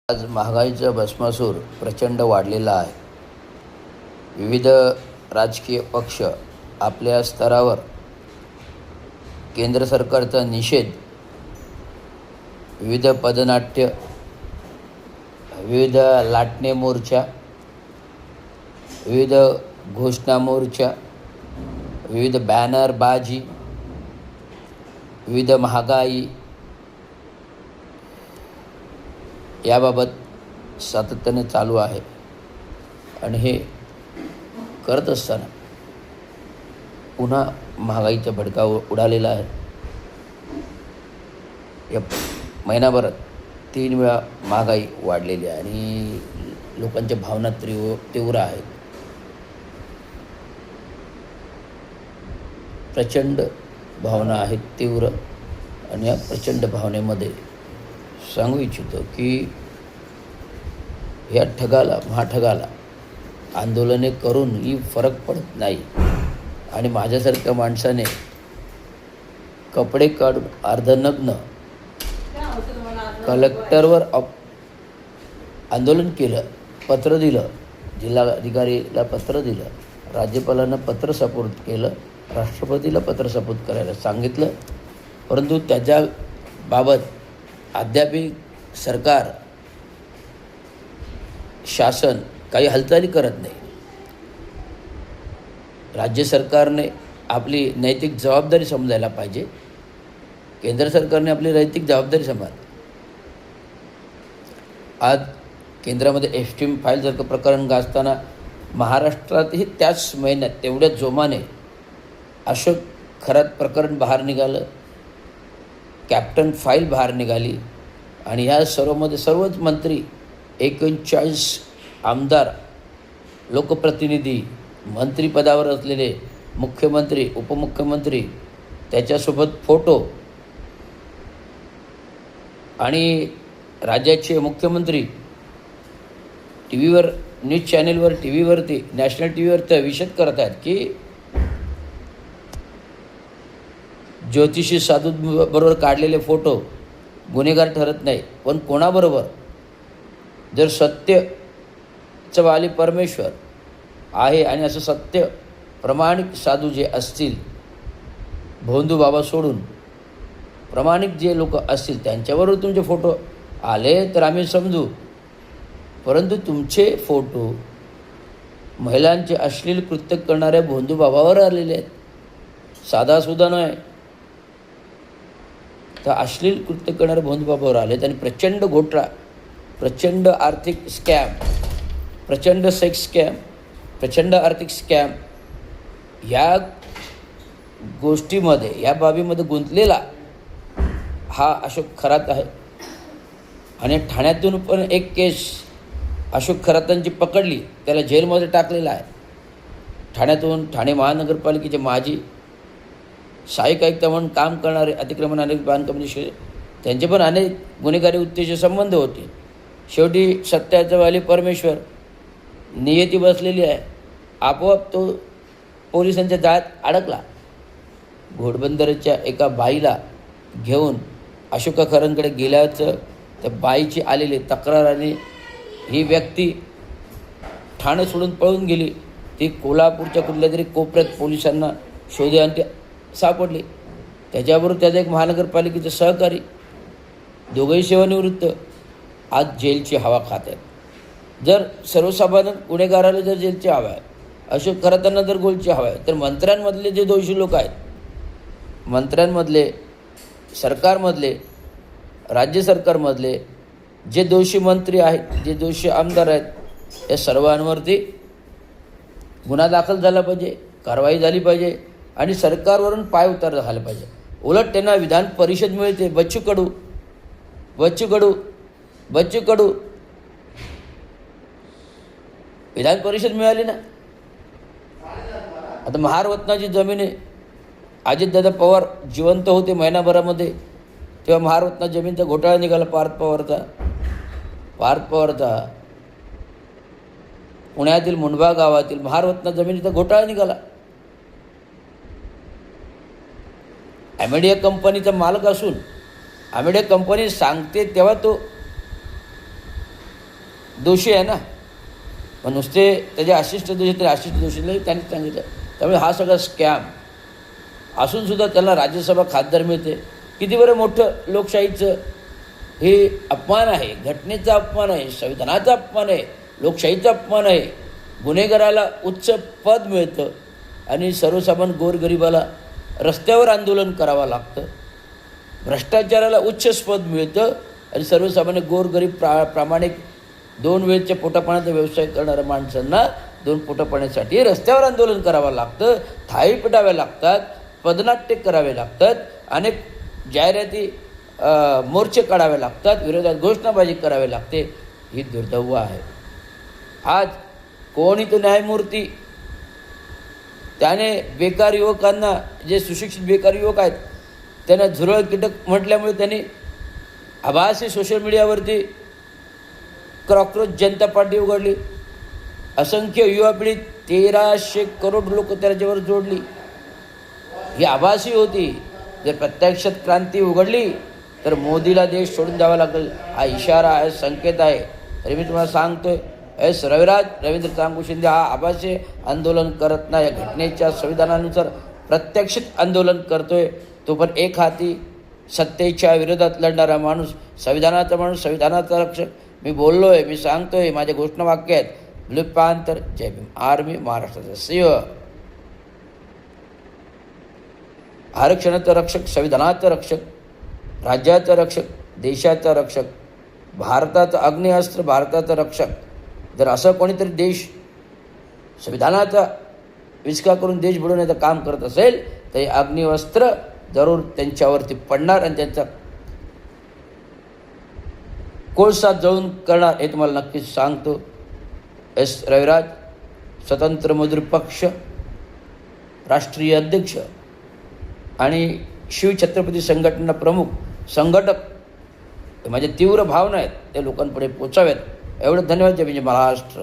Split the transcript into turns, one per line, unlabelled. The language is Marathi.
आज महागाईचा भस्मासूर प्रचंड वाढलेला आहे. विविध राजकीय पक्ष आपल्या स्तरावर केंद्र सरकारचा निषेध, विविध पदनाट्य, विविध लाटणे मोर्चा, विविध घोषणा मोर्चा, विविध बॅनरबाजी, विविध महागाई याबाबत सातत्याने चालू आहे. आणि हे करत असताना पुन्हा महागाईचा भडका उडालेला आहे. या महिनाभरात 3 वेळा महागाई वाढलेली आहे आणि लोकांच्या भावना तीव्र आहेत. प्रचंड भावना आहेत, तीव्र. आणि या प्रचंड भावनेमध्ये सांगू इच्छितो की ह्या महाठगाला आंदोलने करूनही फरक पडत नाही. आणि माझ्यासारख्या माणसाने कपडे काढून अर्धनग्न कलेक्टरवर आंदोलन केलं, पत्र दिलं, जिल्हाधिकारीला पत्र दिलं, राज्यपालांना पत्र सपोर्ट केलं, राष्ट्रपतीला पत्र सपोर्ट करायला सांगितलं. परंतु त्याच्याबाबत अद्यापही सरकार, शासन काही हालचाली करत नाही. राज्य सरकारने आपली नैतिक जबाबदारी समजायला पाहिजे. केंद्र सरकारने आपली नैतिक जबाबदारी समजावी. आज केंद्रामध्ये एस्टीम फाईलसारखं प्रकरण गाजताना महाराष्ट्रातही त्याच महिन्यात तेवढ्या जोमाने अशोक खरात प्रकरण बाहेर निघालं, कॅप्टन फाईल बाहेर निघाली. आणि ह्या सर्वमध्ये सर्वच मंत्री, 39 आमदार, लोकप्रतिनिधी, मंत्रिपदावर असलेले मुख्यमंत्री, उपमुख्यमंत्री, त्याच्यासोबत फोटो, आणि राज्याचे मुख्यमंत्री टी व्हीवर, न्यूज चॅनेलवर, टी व्हीवरती, नॅशनल टी व्हीवर तर विषद करत आहेत की ज्योतिषी साधू बरोबर काढलेले फोटो गुन्हेगार ठरत नाही. पण कोणाबरोबर? जर सत्यचं वाली परमेश्वर आहे आणि असं सत्य प्रामाणिक साधू जे असतील, भोंदू बाबा सोडून प्रामाणिक जे लोक असतील त्यांच्याबरोबर तुमचे फोटो आले तर आम्ही समजू. परंतु तुमचे फोटो महिलांचे अश्लील कृत्य करणाऱ्या भोंदू बाबावर आलेले आहेत. साधासुद्धा नाही तर अश्लील कृत्य करणाऱ्या भोंदू बाबावर आले. आणि प्रचंड घोटाळा, प्रचंड आर्थिक स्कॅम, प्रचंड सेक्स स्कॅम, प्रचंड आर्थिक स्कॅम या गोष्टीमध्ये, या बाबीमध्ये गुंतलेला हा अशोक खरात आहे. आणि ठाण्यातून पण एक केस अशोक खरातांची पकडली, त्याला जेलमध्ये टाकलेला आहे. ठाण्यातून ठाणे महानगरपालिकेचे माजी सहाय्यक आयुक्त म्हणून काम करणारे, अतिक्रमण आणि बांधकाम त्यांचे पण अनेक गुन्हेगारी उत्तेजित संबंध होते. शेवटी सत्याचा वाली परमेश्वर नियती बसलेली आहे, आपोआप तो पोलिसांच्या जाळ्यात अडकला. घोडबंदरच्या एका बाईला घेऊन अशोक खरांकडे गेल्याचं त्या बाईची आलेली तक्रार, आणि ही व्यक्ती ठाणे सोडून पळून गेली. ती कोल्हापूरच्या कुठल्या तरी कोपऱ्यात पोलिसांना शोधे आणि सापडली. त्याच्याबरोबर त्याचा एक महानगरपालिकेचा सहकारी, दोघंही सेवानिवृत्त, आज जेलची हवा खात आहेत. जर सर्वसाधारण गुन्हेगाराला जर जेलची हवा आहे, अशोक खरातांना जर गोलची हवा आहे, तर मंत्र्यांमधले जे दोषी लोक आहेत, मंत्र्यांमधले, सरकारमधले, राज्य सरकारमधले जे दोषी मंत्री आहेत, जे दोषी आमदार आहेत, या सर्वांवरती गुन्हा दाखल झाला पाहिजे, कारवाई झाली पाहिजे आणि सरकारवरून पाय उतार झाला पाहिजे. उलट त्यांना विधान परिषद मिळते. बच्चू कडू विधान परिषद मिळाली ना. आता महारत्नाची जमीन आहे. अजितदादा पवार जिवंत होते महिनाभरामध्ये, तेव्हा महारत्ना जमीनचा घोटाळा निघाला. पार्थ पवारचा पुण्यातील मुंडबा गावातील महारत्ना जमिनीचा घोटाळा निघाला. ॲमेडिया कंपनीचा मालक असून ॲमेडिया कंपनी सांगते तेव्हा तो दोषी आहे ना, मग नुसते त्याचे अशिष्ट दोषी तरी अशिष्ट दोषी नाही त्यांनी सांगितलं. त्यामुळे हा सगळा स्कॅम असूनसुद्धा त्यांना राज्यसभा खासदार मिळते. किती बरं मोठं लोकशाहीचं हे अपमान आहे, घटनेचा अपमान आहे, संविधानाचा अपमान आहे, लोकशाहीचा अपमान आहे. गुन्हेगाराला उच्च पद मिळतं आणि सर्वसामान्य गोरगरिबाला रस्त्यावर आंदोलन करावं लागतं. भ्रष्टाचाराला उच्च पद मिळतं आणि सर्वसामान्य गोरगरीब प्रामाणिक 2 वेळच्या पोटापाण्याचा व्यवसाय करणाऱ्या माणसांना 2 पोटापाण्यासाठी रस्त्यावर आंदोलन करावं लागतं, थाळी पिटाव्या लागतात, पदनाट्य करावे लागतात, अनेक जाहिराती मोर्चे काढावे लागतात, विरोधात घोषणाबाजी करावी लागते. ही दुर्दैव आहे. आज कोणी तो न्यायमूर्ती त्याने बेकार युवकांना, जे सुशिक्षित बेकार युवक आहेत त्यांना झुरळ कीटक म्हटल्यामुळे त्यांनी आभासी सोशल मीडियावरती कॉकरोच जनता पार्टी उघडली. असंख्य युवा पिढी 1300 करोड लोक त्याच्यावर जोडली. ही आभासी होती. जर प्रत्यक्षात क्रांती उघडली तर मोदीला देश सोडून द्यावा लागेल. हा इशारा आहे, संकेत आहे. तरी मी तुम्हाला सांगतोय, रविराज रवींद्र तांबू शिंदे हा आभासी आंदोलन करत नाही, या घटनेच्या संविधानानुसार प्रत्यक्षित आंदोलन करतोय. तो पण एक हाती सत्तेच्या विरोधात लढणारा माणूस, संविधानाचा माणूस, संविधानाचा रक्षक. मी बोललो आहे, मी सांगतो आहे, माझे घोषणावाक्य आहेत. लिप्यांतर जय भीम. आर्मी महाराष्ट्राचा सिंह, आरक्षणाचं रक्षक, संविधानाचं रक्षक, राज्याचं रक्षक, देशाचा रक्षक, भारताचं अग्निअस्त्र, भारताचं रक्षक. जर असं कोणीतरी देश संविधानाचा विस्कार करून देश बुडवण्याचं काम करत असेल तर हे अग्निअस्त्र जरूर त्यांच्यावरती पडणार आणि त्यांचा कोळसा जळून करणार हे तुम्हाला नक्कीच सांगतो. रविराज, स्वतंत्र मजूर पक्ष राष्ट्रीय अध्यक्ष आणि शिवछत्रपती संघटना प्रमुख संघटक, माझ्या तीव्र भावना आहेत, ते लोकांपुढे पोचाव्यात. एवढं धन्यवाद. जय महाराष्ट्र.